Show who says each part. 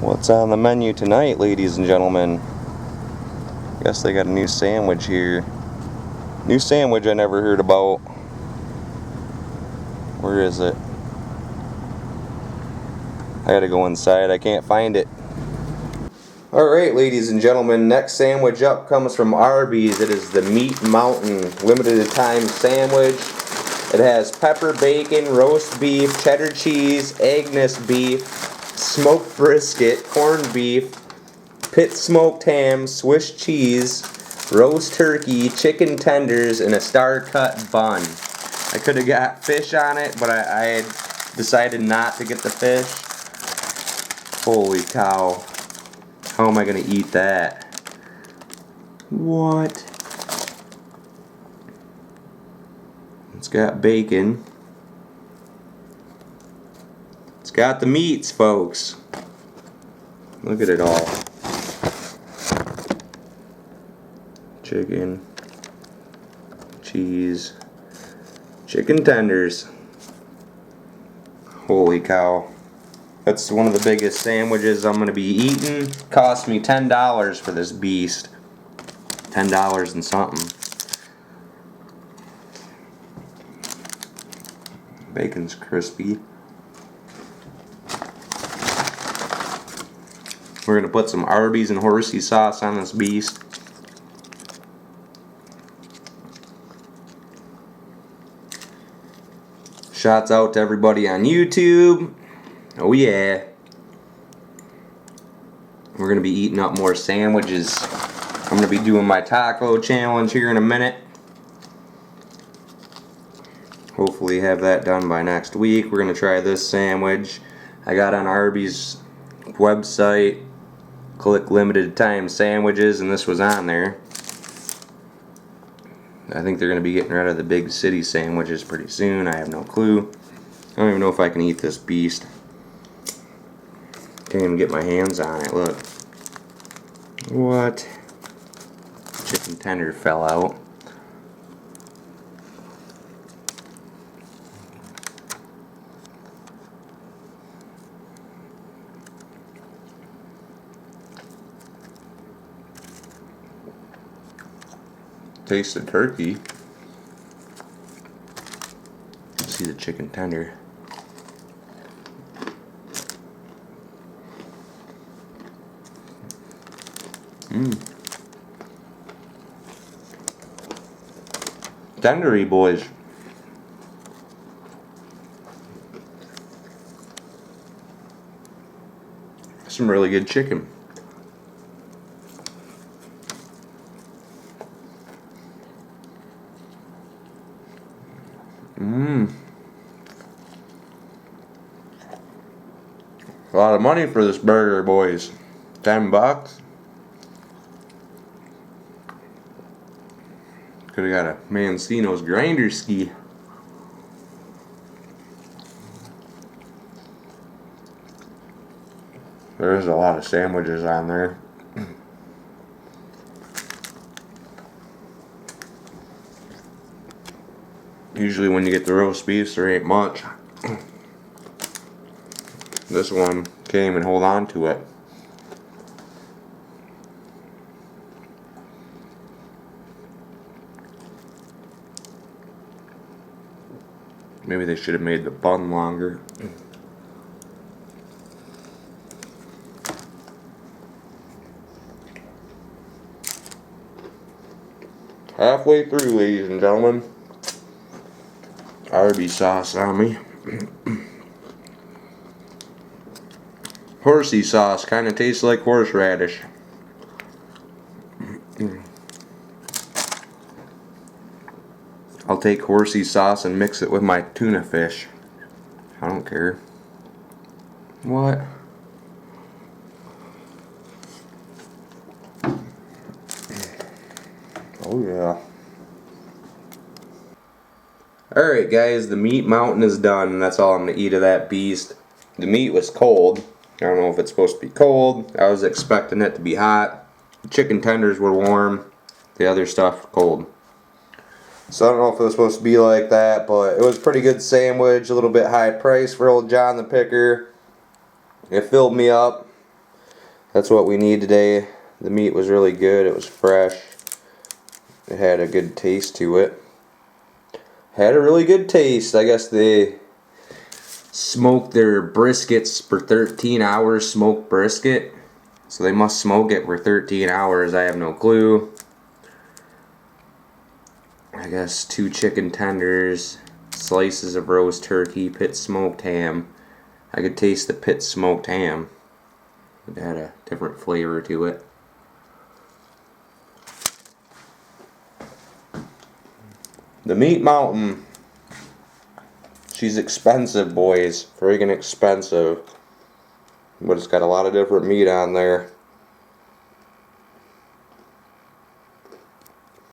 Speaker 1: What's on the menu tonight, ladies and gentlemen? Guess they got a new sandwich here. New sandwich I never heard about. Where is it? I gotta go inside, I can't find it. Alright, ladies and gentlemen, next sandwich up comes from Arbys. It is the Meat Mountain limited time sandwich. It has pepper bacon, roast beef, cheddar cheese, Angus beef, smoked brisket, corned beef, pit smoked ham, Swiss cheese, roast turkey, chicken tenders, and a star-cut bun. I could have got fish on it, but I decided not to get the fish. Holy cow. How am I going to eat that? What? It's got bacon. It's got the meats, folks. Look at it all. Chicken, cheese, chicken tenders. Holy cow. That's one of the biggest sandwiches I'm going to be eating. Cost me $10 for this beast. $10 and something. Bacon's crispy. We're going to put some Arbys and horsey sauce on this beast. Shouts out to everybody on YouTube. Oh yeah. We're going to be eating up more sandwiches. I'm going to be doing my taco challenge here in a minute. Hopefully have that done by next week. We're going to try this sandwich. I got on Arbys website, click limited time sandwiches, and this was on there. I think they're going to be getting rid of the big city sandwiches pretty soon. I have no clue. I don't even know if I can eat this beast. Can't even get my hands on it, look. What? Chicken tender fell out. Taste the turkey. See the chicken tender. Tendery, boys. Some really good chicken. A lot of money for this burger, boys. $10. Could have got a Mancino's grinder ski. There's a lot of sandwiches on there. Usually when you get the roast beefs, there ain't much. This one can't even hold on to it. Maybe they should have made the bun longer. Halfway through, ladies and gentlemen. Arbys sauce on me. Horsey sauce kind of tastes like horseradish. I'll take horsey sauce and mix it with my tuna fish. I don't care. What? Oh yeah. Alright guys, the Meat Mountain is done, and that's all I'm going to eat of that beast. The meat was cold. I don't know if it's supposed to be cold. I was expecting it to be hot. The chicken tenders were warm. The other stuff cold. So I don't know if it was supposed to be like that, but it was a pretty good sandwich. A little bit high price for old John the Picker. It filled me up. that's what we need today. The meat was really good. It was fresh. It had a good taste to it. Had a really good taste. I guess they smoked their briskets for 13 hours, smoked brisket. So they must smoke it for 13 hours. I have no clue. I guess 2 chicken tenders, slices of roast turkey, pit smoked ham. I could taste the pit smoked ham. It had a different flavor to it. The Meat Mountain. She's expensive, boys. Friggin' expensive. But it's got a lot of different meat on there.